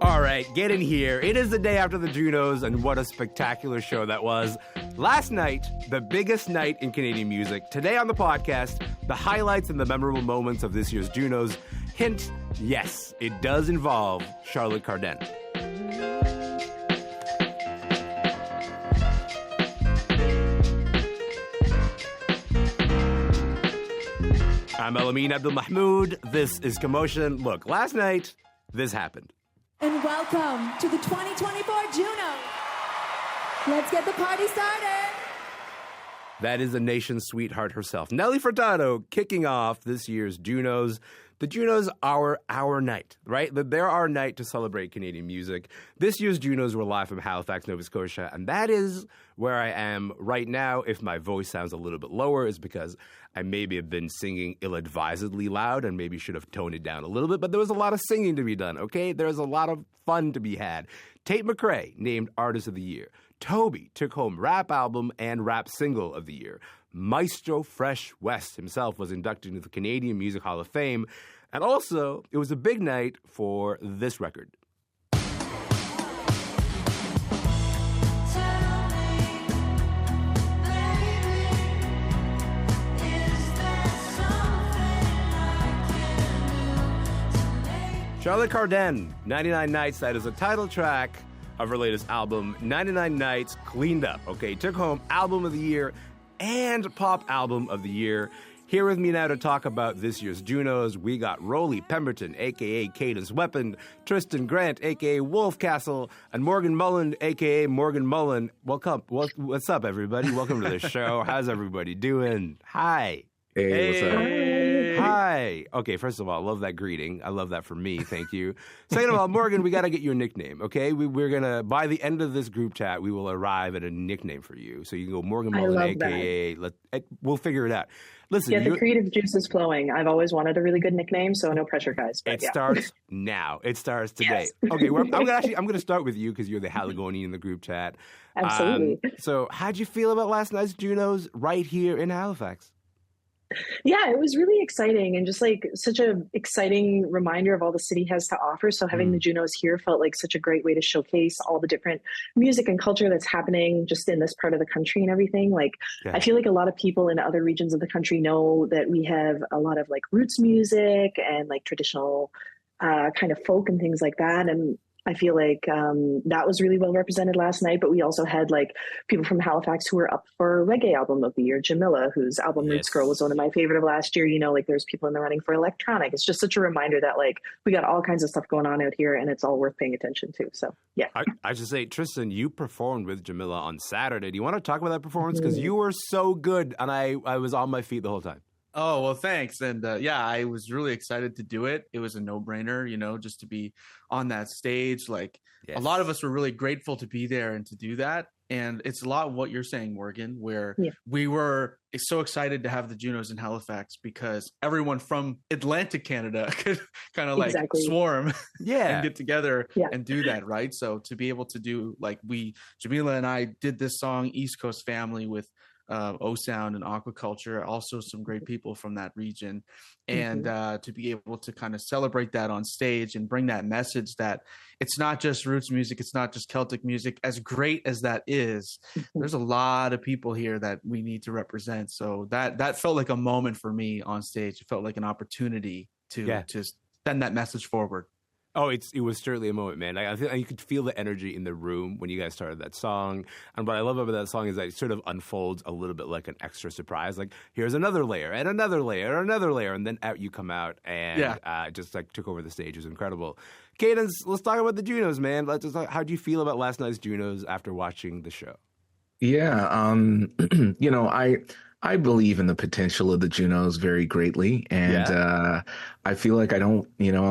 All right, get in here. It is the day after the Junos, and what a spectacular show that was. Last night, the biggest night in Canadian music. Today on the podcast, the highlights and the memorable moments of this year's Junos. Hint, yes, it does involve Charlotte Cardin. I'm Elamin Abdul-Mahmoud. This is Commotion. Look, last night, this happened. And welcome to the 2024 Junos. Let's get the party started. That is the nation's sweetheart herself, Nelly Furtado, kicking off this year's Junos. The Junos are our night, right? They're our night to celebrate Canadian music. This year's Junos were live from Halifax, Nova Scotia, and that is where I am right now. If my voice sounds a little bit lower, is because I maybe have been singing ill-advisedly loud and maybe should have toned it down a little bit, but there was a lot of singing to be done, okay? There's a lot of fun to be had. Tate McRae named Artist of the Year. Toby took home Rap Album and Rap Single of the Year. Maestro Fresh Wes himself was inducted into the Canadian Music Hall of Fame. And also, it was a big night for this record. Charlotte Cardin, 99 Nights, that is the title track of her latest album, 99 Nights Cleaned Up. Okay, took home Album of the Year and Pop Album of the Year. Here with me now to talk about this year's Junos, we got Rolly Pemberton, a.k.a. Cadence Weapon, Tristan Grant, a.k.a. Wolfcastle, and Morgan Mullen, a.k.a. Morgan Mullen. Welcome. What's up, everybody? Welcome to the show. How's everybody doing? Hi. Hey, what's up? Hi. Okay, first of all, I love that greeting. I love that for me. Thank you. Second of all, Morgan, we got to get you a nickname, okay? We're going to, by the end of this group chat, we will arrive at a nickname for you. So you can go Morgan Mullen, a.k.a. We'll figure it out. Listen, yeah, the creative juice is flowing. I've always wanted a really good nickname, so no pressure, guys. It starts now. It starts today. Yes. Okay, I'm going to start with you because you're the Haligonian in the group chat. Absolutely. So how'd you feel about last night's Junos right here in Halifax? Yeah, it was really exciting and just like such an exciting reminder of all the city has to offer. So having the Junos here felt like such a great way to showcase all the different music and culture that's happening just in this part of the country and everything. Like, I feel like a lot of people in other regions of the country know that we have a lot of like roots music and like traditional kind of folk and things like that. And I feel like that was really well represented last night, but we also had like people from Halifax who were up for Reggae Album of the Year, Jamila, whose album Roots Girl was one of my favorite of last year. You know, like there's people in the running for electronic. It's just such a reminder that like we got all kinds of stuff going on out here and it's all worth paying attention to. So, yeah. I should say, Tristan, you performed with Jamila on Saturday. Do you want to talk about that performance? Because you were so good and I was on my feet the whole time. Oh, well, thanks. And yeah, I was really excited to do it. It was a no-brainer, you know, just to be on that stage. Like a lot of us were really grateful to be there and to do that. And it's a lot of what you're saying, Morgan, where we were so excited to have the Junos in Halifax because everyone from Atlantic Canada could kind of like swarm and get together and do that, right? So to be able to do like Jamila and I did this song, East Coast Family, with O-Sound and Aquaculture, also some great people from that region. And to be able to kind of celebrate that on stage and bring that message that it's not just roots music, it's not just Celtic music, as great as that is, there's a lot of people here that we need to represent. So that felt like a moment for me on stage. It felt like an opportunity to send that message forward. Oh, it was certainly a moment, man. I think you could feel the energy in the room when you guys started that song. And what I love about that song is that it sort of unfolds a little bit like an extra surprise. Like, here's another layer and another layer and another layer. And then out you come out and just like took over the stage. It was incredible. Cadence, let's talk about the Junos, man. How do you feel about last night's Junos after watching the show? Yeah, you know, I believe in the potential of the Junos very greatly. And I feel like I'm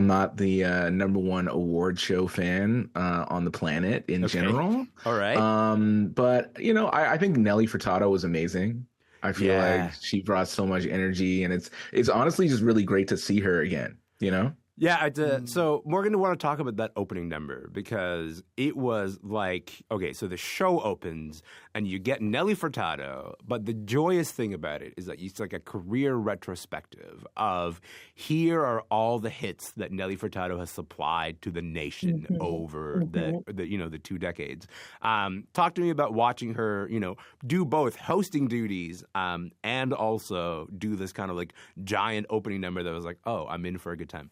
not the number one award show fan on the planet in general. All right. But, you know, I think Nelly Furtado was amazing. I feel like she brought so much energy and it's honestly just really great to see her again, you know? Yeah, so Morgan, I want to talk about that opening number because it was like, okay, so the show opens and you get Nelly Furtado, but the joyous thing about it is that it's like a career retrospective of here are all the hits that Nelly Furtado has supplied to the nation over the 2 decades. Talk to me about watching her, do both hosting duties and also do this kind of like giant opening number that was like, oh, I'm in for a good time.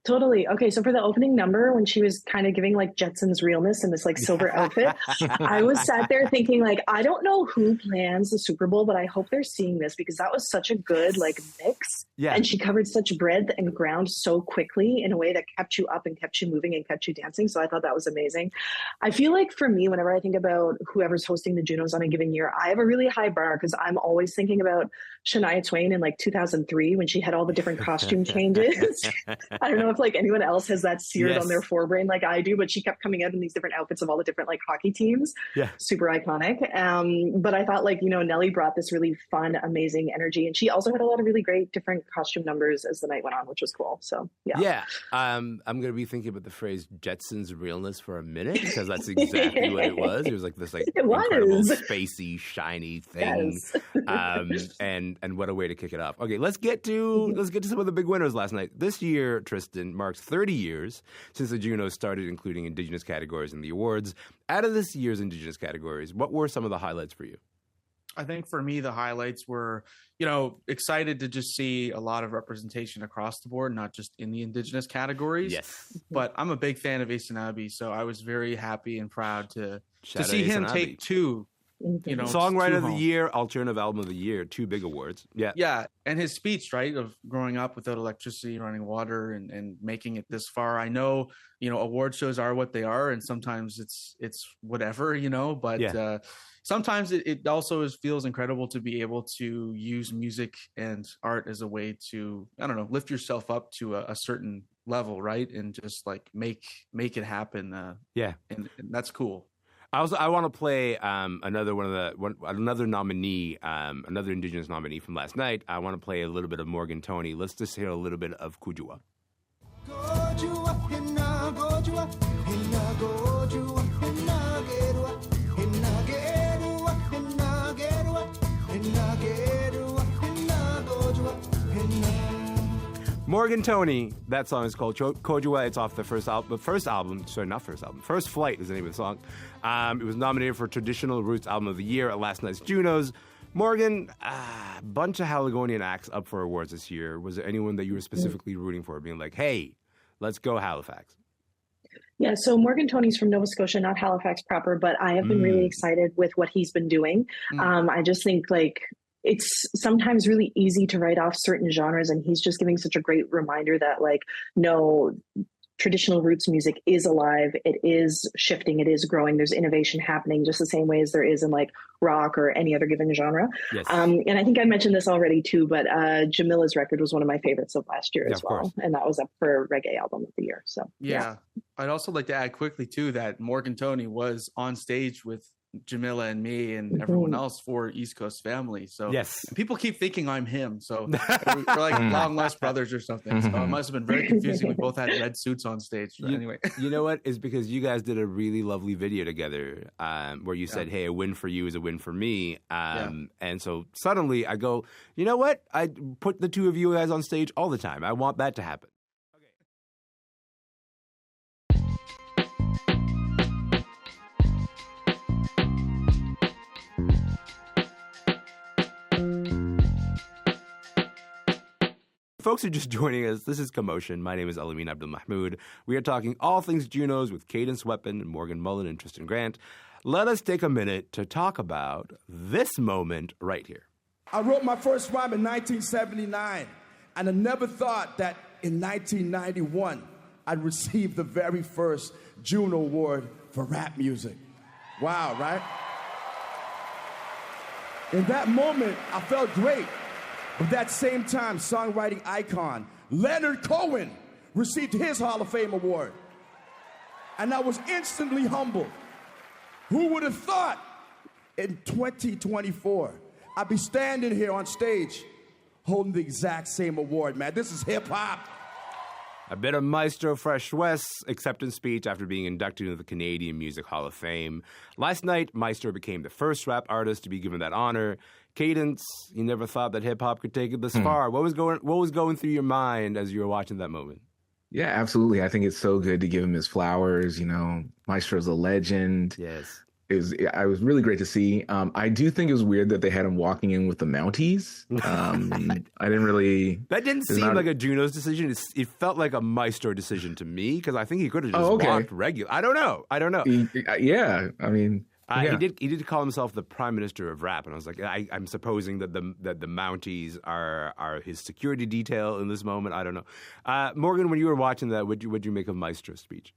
Totally. Okay, so for the opening number, when she was kind of giving like Jetson's realness in this like silver outfit, I was sat there thinking like, I don't know who plans the Super Bowl, but I hope they're seeing this because that was such a good like mix. Yeah. And she covered such breadth and ground so quickly in a way that kept you up and kept you moving and kept you dancing. So I thought that was amazing. I feel like for me, whenever I think about whoever's hosting the Junos on a given year, I have a really high bar because I'm always thinking about Shania Twain in like 2003 when she had all the different costume changes. I don't know if like anyone else has that seared on their forebrain like I do, but she kept coming out in these different outfits of all the different like hockey teams. Yeah. Super iconic. But I thought like, Nelly brought this really fun, amazing energy. And she also had a lot of really great different costume numbers as the night went on, which was cool. So yeah. Yeah. I'm going to be thinking about the phrase Jetson's realness for a minute because that's exactly what it was. It was like this like incredible spacey, shiny thing. Yes. And what a way to kick it off. Okay, let's get to some of the big winners last night. This year, Tristan, marks 30 years since the Junos started including Indigenous categories in the awards. Out of this year's Indigenous categories, what were some of the highlights for you? I think for me, the highlights were, excited to just see a lot of representation across the board, not just in the Indigenous categories. Yes. But I'm a big fan of Asenabe, so I was very happy and proud to see him take two. Songwriter of the Year, Alternative Album of the Year, 2 big awards. Yeah. And his speech, right, of growing up without electricity, running water, and making it this far. I know, award shows are what they are, and sometimes it's whatever, but sometimes it also feels incredible to be able to use music and art as a way to, I don't know, lift yourself up to a certain level, right? And just like make it happen. And that's cool. I want to play another nominee, another Indigenous nominee from last night. I want to play a little bit of Morgan Tony. Let's just hear a little bit of Kujua. Morgan Tony, that song is called Kojua. It's off the first Flight is the name of the song. It was nominated for Traditional Roots Album of the Year at last night's Junos. Morgan, a bunch of Haligonian acts up for awards this year. Was there anyone that you were specifically rooting for, being like, hey, let's go Halifax? Yeah, so Morgan Tony's from Nova Scotia, not Halifax proper, but I have been really excited with what he's been doing. I just think like it's sometimes really easy to write off certain genres, and he's just giving such a great reminder that like, no, traditional roots music is alive. It is shifting. It is growing. There's innovation happening just the same way as there is in like rock or any other given genre. Yes. And I think I mentioned this already too, but Jamila's record was one of my favorites of last year as well. Course. And that was up for Reggae Album of the Year. So yeah. I'd also like to add quickly too that Morgan Tony was on stage with Jamila and me and everyone else for East Coast Family. So people keep thinking I'm him. So we're like long lost brothers or something. So it must have been very confusing. We both had red suits on stage. Anyway, you know what? It's because you guys did a really lovely video together where you said, hey, a win for you is a win for me. And so suddenly I go, you know what? I put the two of you guys on stage all the time. I want that to happen. Folks who are just joining us, this is Commotion. My name is Elamin Abdul Mahmoud. We are talking all things Junos with Cadence Weapon and Morgan Mullen and Tristan Grant. Let us take a minute to talk about this moment right here. I wrote my first rhyme in 1979, and I never thought that in 1991 I'd receive the very first Juno Award for rap music. Wow, right? In that moment, I felt great. But that same time, songwriting icon Leonard Cohen received his Hall of Fame award. And I was instantly humbled. Who would have thought in 2024 I'd be standing here on stage holding the exact same award, man? This is hip-hop. A bit of Maestro Fresh Wes acceptance speech after being inducted into the Canadian Music Hall of Fame. Last night, Maestro became the first rap artist to be given that honor. Cadence, you never thought that hip-hop could take it this far. What was going through your mind as you were watching that moment? Yeah, absolutely. I think it's so good to give him his flowers. You know, Maestro's a legend. Yes. I was really great to see. I do think it was weird that they had him walking in with the Mounties. I didn't really. That didn't seem like a Junos decision. It felt like a Maestro decision to me because I think he could have just walked regular. I don't know. Yeah, I mean, he did call himself the Prime Minister of Rap, and I was like, I'm supposing that the Mounties are his security detail in this moment. I don't know. Morgan, when you were watching that, what'd you make of Maestro's speech?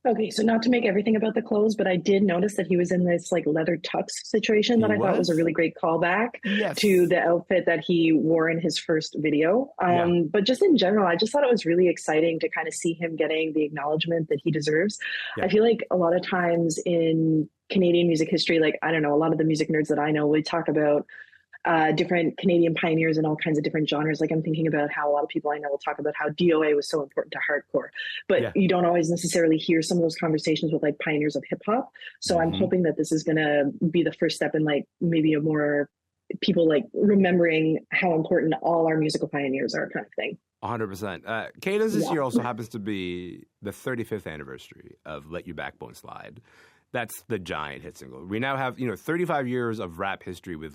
Okay, so not to make everything about the clothes, but I did notice that he was in this like leather tux situation that I thought was a really great callback to the outfit that he wore in his first video. But just in general, I just thought it was really exciting to kind of see him getting the acknowledgement that he deserves. I feel like a lot of times in Canadian music history, like, I don't know, a lot of the music nerds that I know, we talk about different Canadian pioneers in all kinds of different genres. Like I'm thinking about how a lot of people I know will talk about how DOA was so important to hardcore, but you don't always necessarily hear some of those conversations with like pioneers of hip hop. So I'm hoping that this is going to be the first step in like maybe a more people like remembering how important all our musical pioneers are kind of thing. 100%. Cadence this year also happens to be the 35th anniversary of Let Your Backbone Slide. That's the giant hit single. We now have, 35 years of rap history with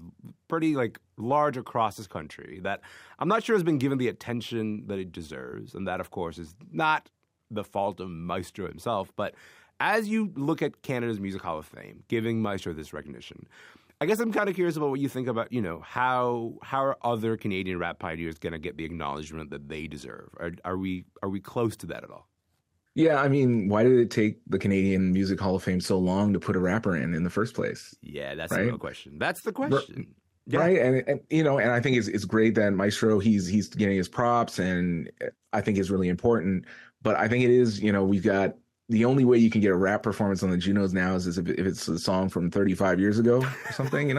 pretty, large across this country that I'm not sure has been given the attention that it deserves. And that, of course, is not the fault of Maestro himself. But as you look at Canada's Music Hall of Fame, giving Maestro this recognition, I guess I'm kind of curious about what you think about, how are other Canadian rap pioneers going to get the acknowledgement that they deserve? Are we close to that at all? Yeah, I mean, why did it take the Canadian Music Hall of Fame so long to put a rapper in the first place? Yeah, that's the real question. That's the question. Right. And I think it's great that Maestro, he's getting his props, and I think it's really important. But I think it is, we've got the only way you can get a rap performance on the Junos now is if it's a song from 35 years ago or something,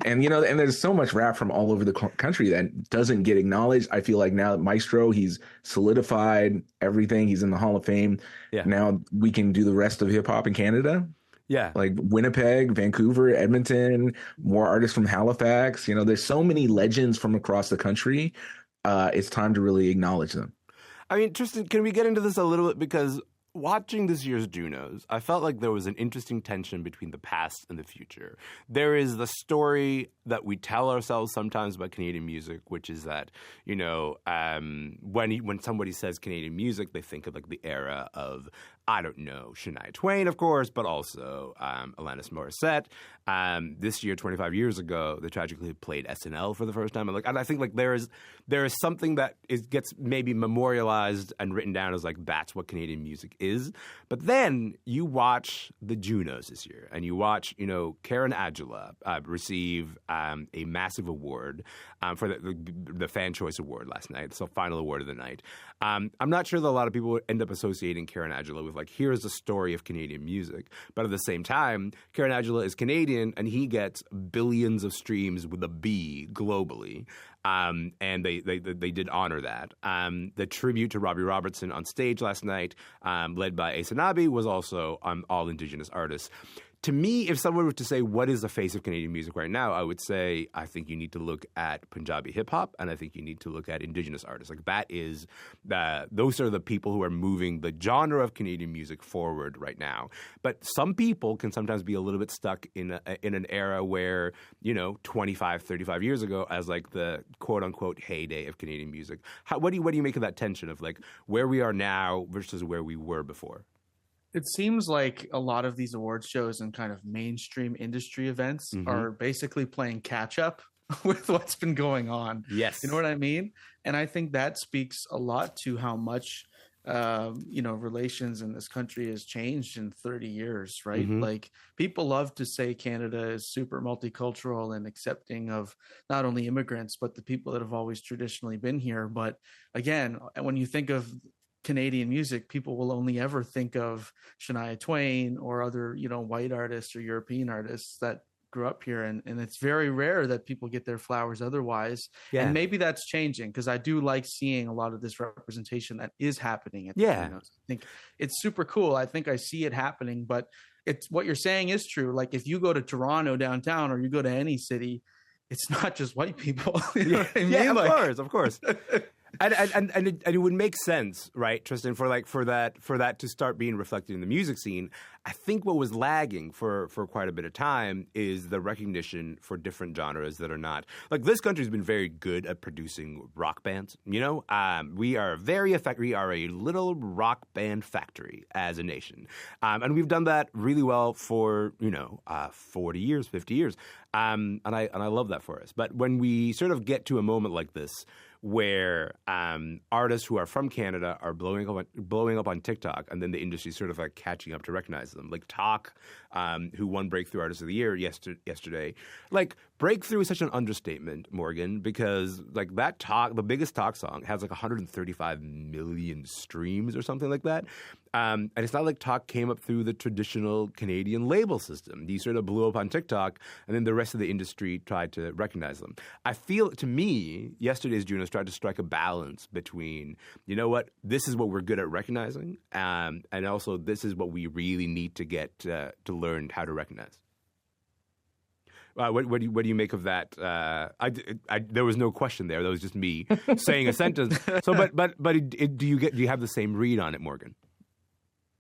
And, and there's so much rap from all over the country that doesn't get acknowledged. I feel like now that Maestro, he's solidified everything. He's in the Hall of Fame. Yeah. Now we can do the rest of hip hop in Canada. Yeah. Like Winnipeg, Vancouver, Edmonton, more artists from Halifax. There's so many legends from across the country. It's time to really acknowledge them. I mean, Tristan, can we get into this a little bit? Because watching this year's Junos, I felt like there was an interesting tension between the past and the future. There is the story that we tell ourselves sometimes about Canadian music, which is that, when somebody says Canadian music, they think of the era of, I don't know, Shania Twain, of course, but also Alanis Morissette. This year, 25 years ago, they tragically played SNL for the first time. And I think there is something that gets maybe memorialized and written down as that's what Canadian music is. But then you watch the Junos this year, and you watch Karen Adjula receive a massive award for the Fan Choice Award last night, so final award of the night. I'm not sure that a lot of people end up associating Karen Adjula with here's the story of Canadian music. But at the same time, Karen Adjula is Canadian, and he gets billions of streams with a B globally. And they did honor that. The tribute to Robbie Robertson on stage last night, led by Asanabi, was also all Indigenous artists. To me, if someone were to say, what is the face of Canadian music right now, I would say, I think you need to look at Punjabi hip-hop, and I think you need to look at Indigenous artists. That is, those are the people who are moving the genre of Canadian music forward right now. But some people can sometimes be a little bit stuck in an era where, 25, 35 years ago, as the quote-unquote heyday of Canadian music. What do you make of that tension of where we are now versus where we were before? It seems like a lot of these award shows and kind of mainstream industry events are basically playing catch up with what's been going on. Yes. You know what I mean? And I think that speaks a lot to how much, relations in this country has changed in 30 years, right? People love to say Canada is super multicultural and accepting of not only immigrants, but the people that have always traditionally been here. But again, when you think of Canadian music, people will only ever think of Shania Twain or other, white artists or European artists that grew up here, and it's very rare that people get their flowers otherwise. Yeah. And maybe that's changing, because I do like seeing a lot of this representation that is happening at the Junos. I think it's super cool. I think I see it happening, but it's what you're saying is true. Like if you go to Toronto downtown, or you go to any city, it's not just white people. You know what I mean? Yeah, of course. And it would make sense, right, Tristan, for that to start being reflected in the music scene. I think what was lagging for quite a bit of time is the recognition for different genres that are not, like, this country's been very good at producing rock bands. You know, we are we are a little rock band factory as a nation, and we've done that really well for 40 years, 50 years, and I love that for us. But when we sort of get to a moment like this, where artists who are from Canada are blowing up on TikTok, and then the industry sort of like catching up to recognize them. Like Talk, who won Breakthrough Artist of the Year yesterday. Like, breakthrough is such an understatement, Morgan, because like that Talk, the biggest Talk song, has like 135 million streams or something like that. And it's not like Talk came up through the traditional Canadian label system. He sort of blew up on TikTok, and then the rest of the industry tried to recognize them. I feel, to me, yesterday's Junos tried to strike a balance between, you know what, this is what we're good at recognizing, and also this is what we really need to get to learn how to recognize. What do you make of that? There was no question there. That was just me saying a sentence. So, but do you have the same read on it, Morgan?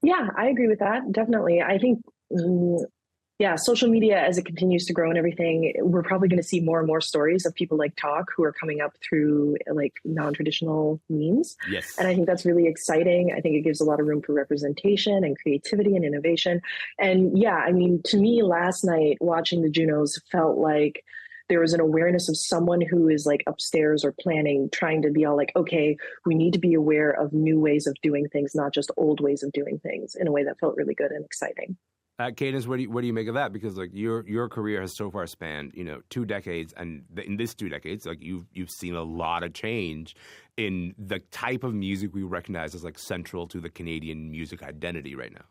Yeah, I agree with that. Definitely. I think, social media, as it continues to grow and everything, we're probably going to see more and more stories of people like Talk who are coming up through like non-traditional means. Yes. And I think that's really exciting. I think it gives a lot of room for representation and creativity and innovation. And yeah, I mean, to me, last night watching the Junos felt like there was an awareness of someone who is like upstairs or planning, trying to be all like, okay, we need to be aware of new ways of doing things, not just old ways of doing things, in a way that felt really good and exciting. Cadence, what do you make of that? Because like your career has so far spanned 2 decades, and in this 2 decades, like you've seen a lot of change in the type of music we recognize as like central to the Canadian music identity right now.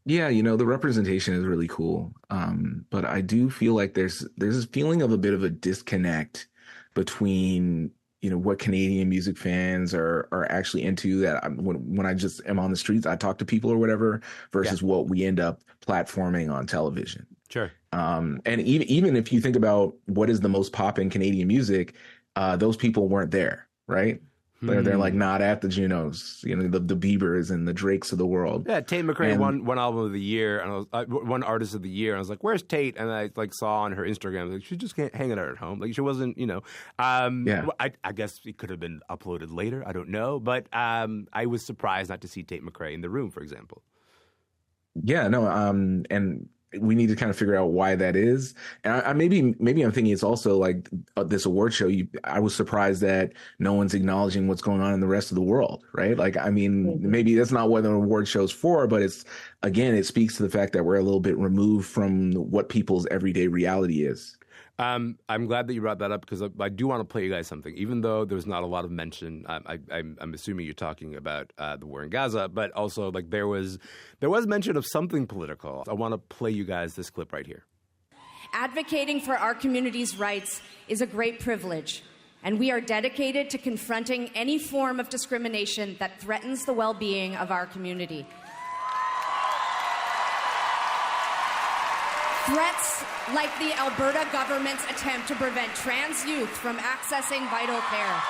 Yeah, the representation is really cool. But I do feel like there's this feeling of a bit of a disconnect between, what Canadian music fans are actually into, that when I just am on the streets, I talk to people or whatever, versus what we end up platforming on television. Sure. And even if you think about what is the most pop in Canadian music, those people weren't there, right? They're like not at the Junos, the Biebers and the Drakes of the world. Yeah, Tate McRae won album of the year, and one artist of the year, and I was like, "Where's Tate?" And I like saw on her Instagram, like, she's just hanging out at home, like she wasn't, I guess it could have been uploaded later, I don't know, but I was surprised not to see Tate McRae in the room, for example. Yeah, no, and we need to kind of figure out why that is. And I maybe I'm thinking it's also like this award show. I was surprised that no one's acknowledging what's going on in the rest of the world, right? Like, I mean, maybe that's not what an award show's for, but it speaks to the fact that we're a little bit removed from what people's everyday reality is. I'm glad that you brought that up, because I do want to play you guys something, even though there's not a lot of mention. I'm assuming you're talking about the war in Gaza, but also like there was mention of something political. I want to play you guys this clip right here. Advocating for our community's rights is a great privilege, and we are dedicated to confronting any form of discrimination that threatens the well-being of our community. Threats like the Alberta government's attempt to prevent trans youth from accessing vital care.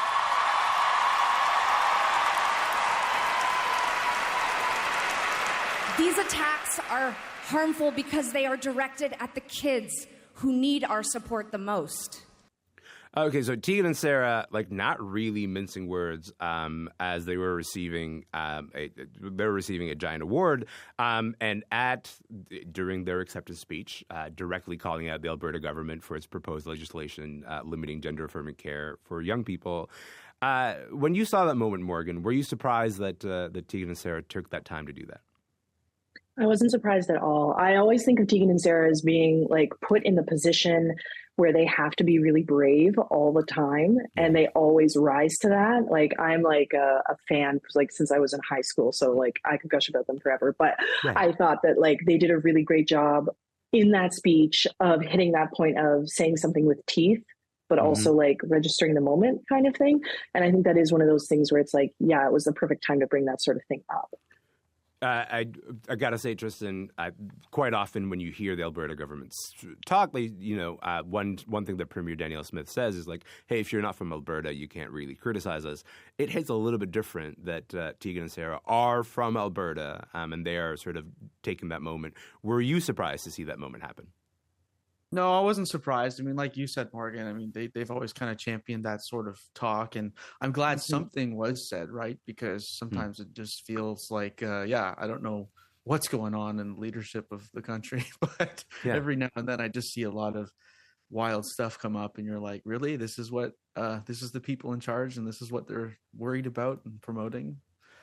These attacks are harmful because they are directed at the kids who need our support the most. Okay, so Tegan and Sarah, like, not really mincing words, as they were receiving a giant award, and during their acceptance speech, directly calling out the Alberta government for its proposed legislation limiting gender-affirming care for young people. When you saw that moment, Morgan, were you surprised that Tegan and Sarah took that time to do that? I wasn't surprised at all. I always think of Tegan and Sarah as being like put in the position where they have to be really brave all the time, and they always rise to that. Like, I'm like a fan, like, since I was in high school, so like I could gush about them forever. But I thought that like they did a really great job in that speech of hitting that point of saying something with teeth, but also like registering the moment kind of thing. And I think that is one of those things where it's like, yeah, it was the perfect time to bring that sort of thing up. I gotta say, Tristan, quite often when you hear the Alberta government talk, one thing that Premier Danielle Smith says is like, hey, if you're not from Alberta, you can't really criticize us. It hits a little bit different that Tegan and Sarah are from Alberta, and they are sort of taking that moment. Were you surprised to see that moment happen? No, I wasn't surprised. I mean, like you said, Morgan, I mean, they've always kind of championed that sort of talk. And I'm glad something was said, right? Because sometimes it just feels like, I don't know what's going on in the leadership of the country. But every now and then I just see a lot of wild stuff come up. And you're like, really? This is what this is the people in charge, and this is what they're worried about and promoting?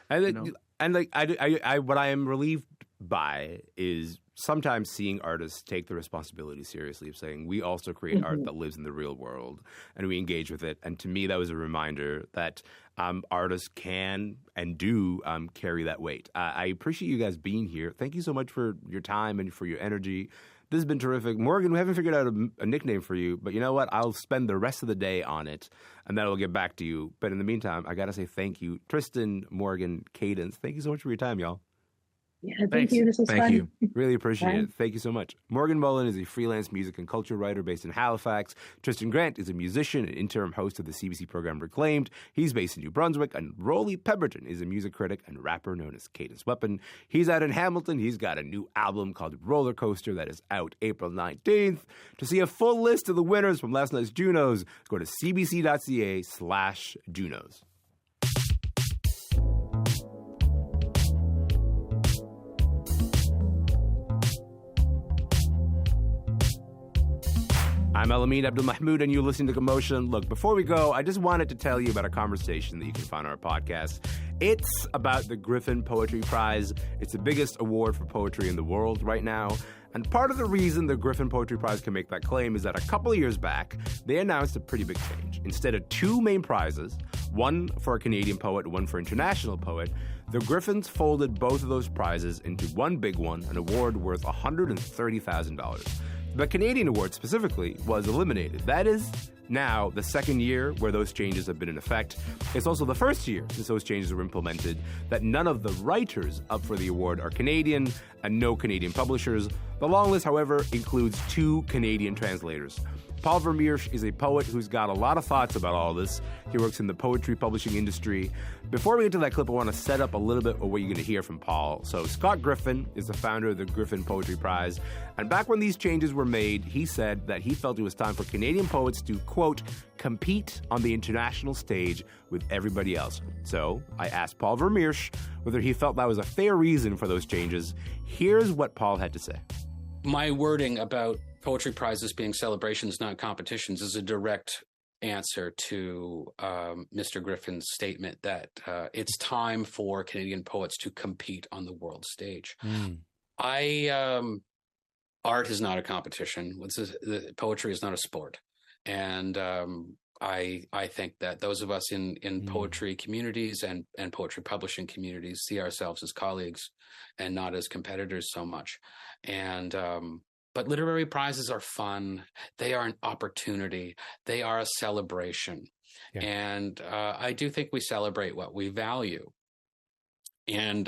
And what I am relieved by is sometimes seeing artists take the responsibility seriously of saying we also create art that lives in the real world and we engage with it. And to me, that was a reminder that artists can and do carry that weight. I appreciate you guys being here. Thank you so much for your time and for your energy. This has been terrific. Morgan, we haven't figured out a nickname for you, but you know what? I'll spend the rest of the day on it, and then I'll get back to you. But in the meantime, I got to say thank you. Tristan, Morgan, Cadence, thank you so much for your time, y'all. Yeah, thank you. This was fun. Thank you. Really appreciate it. Thank you so much. Morgan Mullen is a freelance music and culture writer based in Halifax. Tristan Grant is a musician and interim host of the CBC program Reclaimed. He's based in New Brunswick. And Rolly Pemberton is a music critic and rapper known as Cadence Weapon. He's out in Hamilton. He's got a new album called Roller Coaster that is out April 19th. To see a full list of the winners from last night's Junos, go to cbc.ca/Junos. I'm Elamin Abdul-Mahmoud, and you're listening to Commotion. Look, before we go, I just wanted to tell you about a conversation that you can find on our podcast. It's about the Griffin Poetry Prize. It's the biggest award for poetry in the world right now. And part of the reason the Griffin Poetry Prize can make that claim is that a couple of years back, they announced a pretty big change. Instead of two main prizes, one for a Canadian poet, one for international poet, the Griffins folded both of those prizes into one big one, an award worth $130,000. The Canadian award specifically was eliminated. That is now the second year where those changes have been in effect. It's also the first year since those changes were implemented that none of the writers up for the award are Canadian and no Canadian publishers. The long list, however, includes two Canadian translators. Paul Vermeersch is a poet who's got a lot of thoughts about all this. He works in the poetry publishing industry. Before we get to that clip, I want to set up a little bit of what you're going to hear from Paul. So Scott Griffin is the founder of the Griffin Poetry Prize. And back when these changes were made, he said that he felt it was time for Canadian poets to, quote, compete on the international stage with everybody else. So I asked Paul Vermeersch whether he felt that was a fair reason for those changes. Here's what Paul had to say. My wording about poetry prizes being celebrations, not competitions, is a direct answer to Mr. Griffin's statement that it's time for Canadian poets to compete on the world stage. Art is not a competition. Poetry is not a sport. And I think that those of us in poetry communities and poetry publishing communities see ourselves as colleagues and not as competitors so much. And but literary prizes are fun. They are an opportunity. They are a celebration. Yeah. And I do think we celebrate what we value. And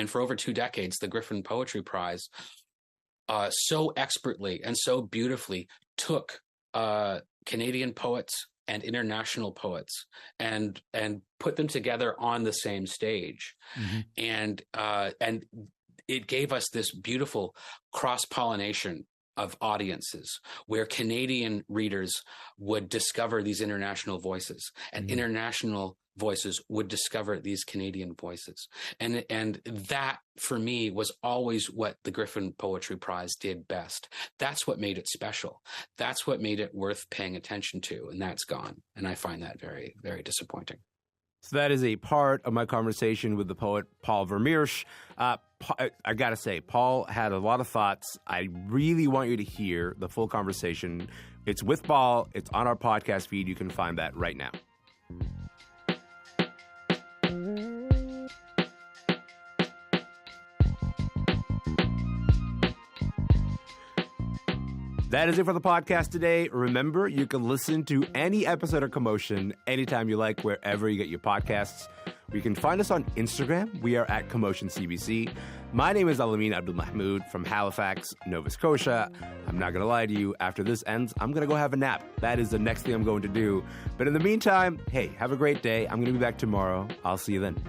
for over 2 decades, the Griffin Poetry Prize so expertly and so beautifully took Canadian poets and international poets and put them together on the same stage. And it gave us this beautiful cross-pollination of audiences where Canadian readers would discover these international voices and international voices would discover these Canadian voices. And that, for me, was always what the Griffin Poetry Prize did best. That's what made it special. That's what made it worth paying attention to, and that's gone. And I find that very, very disappointing. So that is a part of my conversation with the poet Paul Vermeersch. I got to say, Paul had a lot of thoughts. I really want you to hear the full conversation. It's with Paul. It's on our podcast feed. You can find that right now. That is it for the podcast today. Remember, you can listen to any episode of Commotion anytime you like, wherever you get your podcasts. You can find us on Instagram. We are at Commotion CBC. My name is Elamin Abdul Mahmoud from Halifax, Nova Scotia. I'm not going to lie to you. After this ends, I'm going to go have a nap. That is the next thing I'm going to do. But in the meantime, hey, have a great day. I'm going to be back tomorrow. I'll see you then.